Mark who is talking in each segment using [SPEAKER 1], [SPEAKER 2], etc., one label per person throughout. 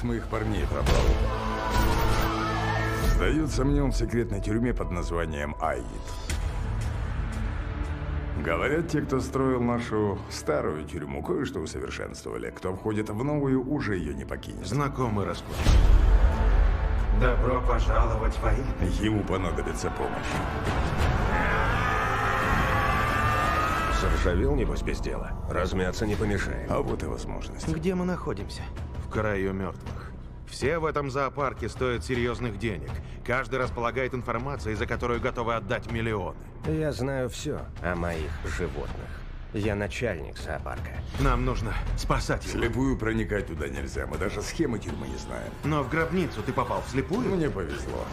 [SPEAKER 1] моих парней пропал. Сдается мне он в секретной тюрьме под названием Аид. Говорят, те, кто строил нашу старую тюрьму, кое-что усовершенствовали. Кто входит в новую, уже ее не покинет.
[SPEAKER 2] Знакомый расклад.
[SPEAKER 3] Добро пожаловать в Аид.
[SPEAKER 1] Ему понадобится помощь.
[SPEAKER 4] Заржавел, небось, без дела. Размяться не помешает.
[SPEAKER 1] А вот и возможность.
[SPEAKER 3] Где мы находимся?
[SPEAKER 2] В краю мертвых. Все в этом зоопарке стоят серьезных денег. Каждый располагает информацией, за которую готовы отдать миллионы.
[SPEAKER 4] Я знаю все о моих животных. Я начальник зоопарка.
[SPEAKER 2] Нам нужно спасать его.
[SPEAKER 1] Вслепую проникать туда нельзя. Мы даже схемы тюрьмы не знаем.
[SPEAKER 2] Но в гробницу ты попал вслепую?
[SPEAKER 1] Мне повезло.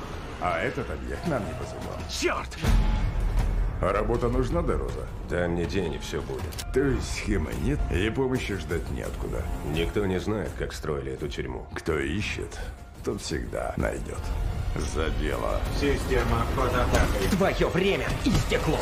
[SPEAKER 1] А этот объект нам не позволял.
[SPEAKER 2] Черт!
[SPEAKER 1] А работа нужна, Дероза?
[SPEAKER 4] Дай мне день, и все будет.
[SPEAKER 1] То есть схемы нет, и помощи ждать неоткуда.
[SPEAKER 4] Никто не знает, как строили эту тюрьму.
[SPEAKER 1] Кто ищет, тот всегда найдет. За дело.
[SPEAKER 3] Система под атакой.
[SPEAKER 5] Твое время истекло.